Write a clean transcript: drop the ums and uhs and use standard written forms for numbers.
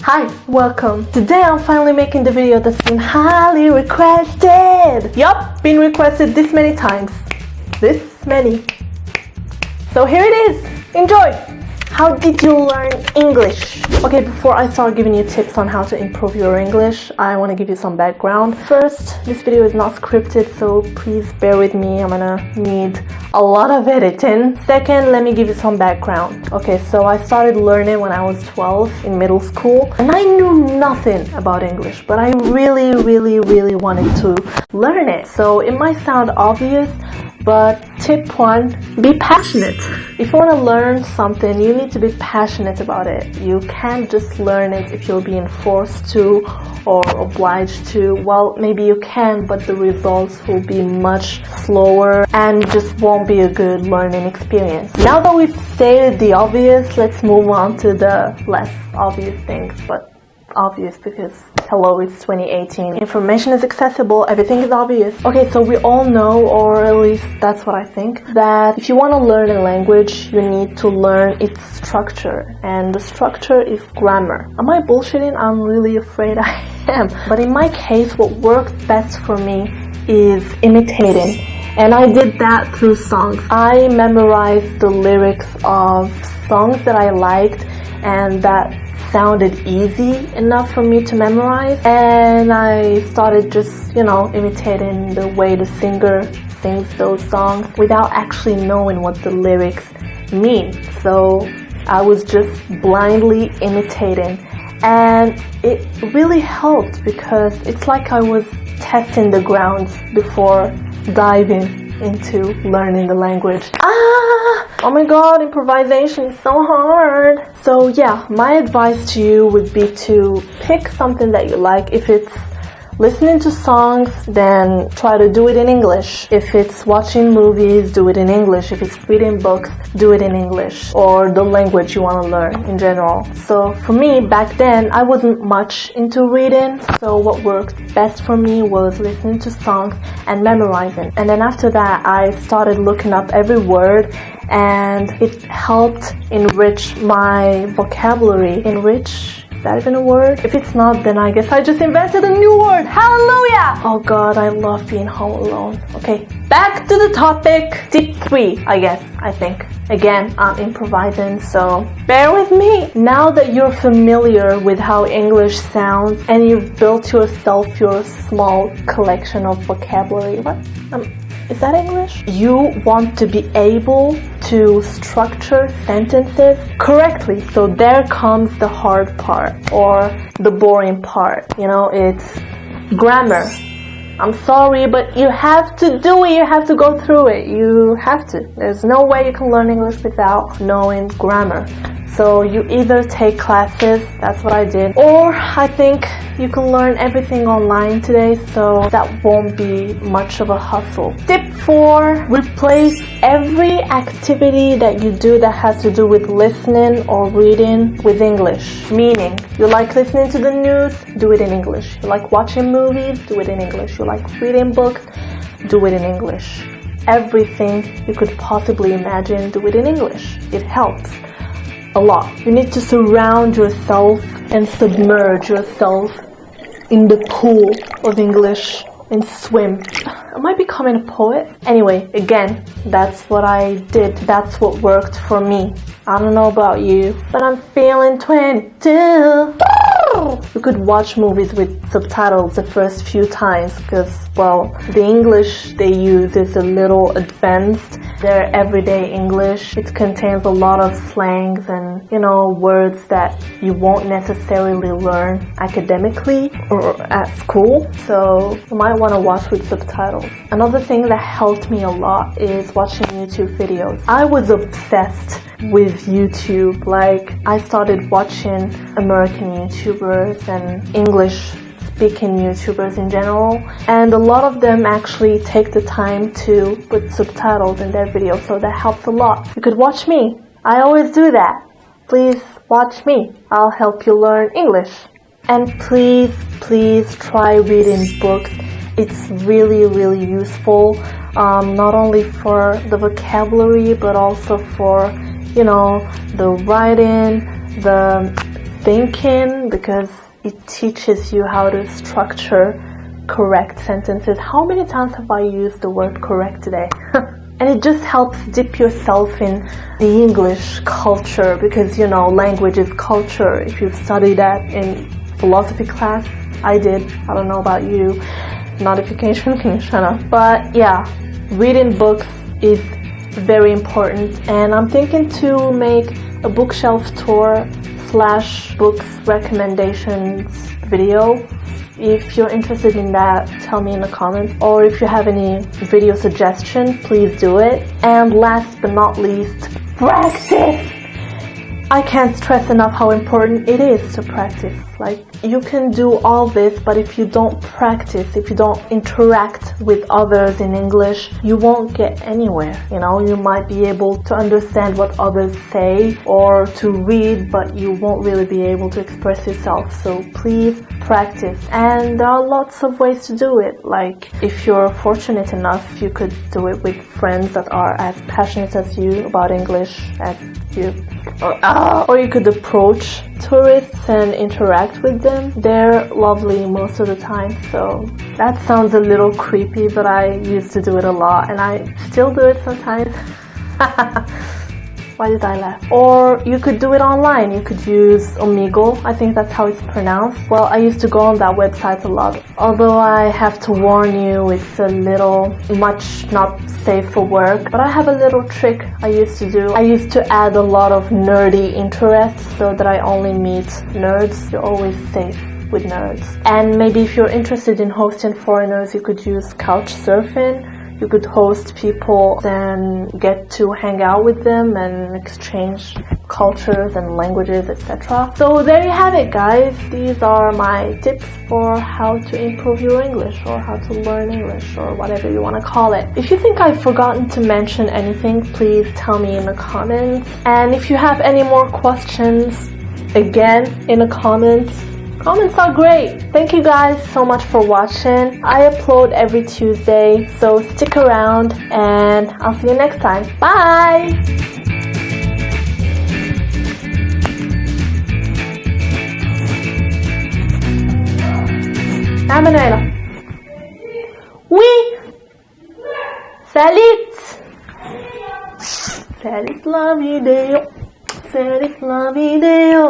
Hi, welcome. Today I'm finally making the video that's been highly requested. Yup, been requested this many times. This many. So here it is. Enjoy! How did you learn English? Okay, before I start giving you tips on how to improve your English, I want to give you some background. First, this video is not scripted, so please bear with me. I'm gonna need a lot of editing. Second, let me give you some background. Okay, so I started learning when I was 12 in middle school, and I knew nothing about English, but I really wanted to learn it. So it might sound obvious, but tip 1, be passionate. If you want to learn something, you need to be passionate about it. You can't just learn it if you're being forced to or obliged to. Well, maybe you can, but the results will be much slower and just won't be a good learning experience. Now that we've stated the obvious, let's move on to the less obvious things, but obvious because hello, it's 2018. Information is accessible, everything is obvious. Okay, so we all know, or at least that's what I think, that if you want to learn a language, you need to learn its structure, and the structure is grammar. Am I bullshitting? I'm really afraid I am. But in my case, what worked best for me is imitating. And I did that through songs. I memorized the lyrics of songs that I liked and that sounded easy enough for me to memorize, and I started just, imitating the way the singer sings those songs without actually knowing what the lyrics mean. So I was just blindly imitating, and it really helped because it's like I was testing the grounds before diving into learning the language. Oh my god, improvisation is so hard. So yeah, my advice to you would be to pick something that you like. If it's listening to songs, then try to do it in English. If it's watching movies, do it in English. If it's reading books, do it in English, or the language you want to learn in general. So for me, back then, I wasn't much into reading, so what worked best for me was listening to songs and memorizing. And then after that, I started looking up every word, and it helped enrich my vocabulary. Enrich? Is that even a word? If it's not, then I guess I just invented a new word. Hallelujah! Oh god, I love being home alone. Okay, back to the topic. Tip 3, I think. Again, I'm improvising, so bear with me. Now that you're familiar with how English sounds and you've built yourself your small collection of vocabulary. What? Is that English? You want to be able to structure sentences correctly. So there comes the hard part, or the boring part. It's grammar. I'm sorry, but you have to do it. You have to go through it. You have to. There's no way you can learn English without knowing grammar. So you either take classes, that's what I did, or I think you can learn everything online today, so that won't be much of a hustle. Tip 4, replace every activity that you do that has to do with listening or reading with English. Meaning, you like listening to the news, do it in English. You like watching movies, do it in English. You like reading books, do it in English. Everything you could possibly imagine, do it in English. It helps a lot. You need to surround yourself and submerge yourself in the pool of English and swim. Am I becoming a poet? Anyway, again, that's what I did. That's what worked for me. I don't know about you, but I'm feeling 22. You could watch movies with subtitles the first few times because, the English they use is a little advanced. They're everyday English. It contains a lot of slangs and, words that you won't necessarily learn academically or at school. So you might want to watch with subtitles. Another thing that helped me a lot is watching YouTube videos. I was obsessed with YouTube. I started watching American YouTubers and English speaking YouTubers in general, and a lot of them actually take the time to put subtitles in their videos, so that helps a lot. You could watch me. I always do that. Please watch me. I'll help you learn English. And please try reading books. It's really useful, not only for the vocabulary, but also for, the writing, the thinking because it teaches you how to structure correct sentences. How many times have I used the word correct today? And it just helps dip yourself in the English culture because, you know, language is culture. If you've studied that in philosophy class, I did. I don't know about you. Notification, can you shut up? But yeah, reading books is very important, and I'm thinking to make a bookshelf tour / books recommendations video. If you're interested in that, tell me in the comments, or if you have any video suggestion, please do it. And last but not least, practice! I can't stress enough how important it is to practice. Like, you can do all this, but if you don't practice, if you don't interact with others in English, you won't get anywhere. You know, you might be able to understand what others say or to read, but you won't really be able to express yourself. So please practice. And there are lots of ways to do it. Like, if you're fortunate enough, you could do it with friends that are as passionate as you about English as you. Or you could approach tourists and interact with them. They're lovely most of the time, so that sounds a little creepy, but I used to do it a lot and I still do it sometimes. Why did I laugh? Or you could do it online. You could use Omegle. I think that's how it's pronounced. Well, I used to go on that website a lot. Although I have to warn you, it's a little much not safe for work. But I have a little trick I used to do. I used to add a lot of nerdy interests so that I only meet nerds. You're always safe with nerds. And maybe if you're interested in hosting foreigners, you could use couch surfing. You could host people and get to hang out with them and exchange cultures and languages, etc. So there you have it, guys. These are my tips for how to improve your English or how to learn English or whatever you want to call it. If you think I've forgotten to mention anything, please tell me in the comments. And if you have any more questions, again, in the comments. Comments are great. Thank you guys so much for watching. I upload every Tuesday, so stick around and I'll see you next time. Bye! Ah, Manuela. Oui! Salut! Salut la vidéo. Salut la vidéo.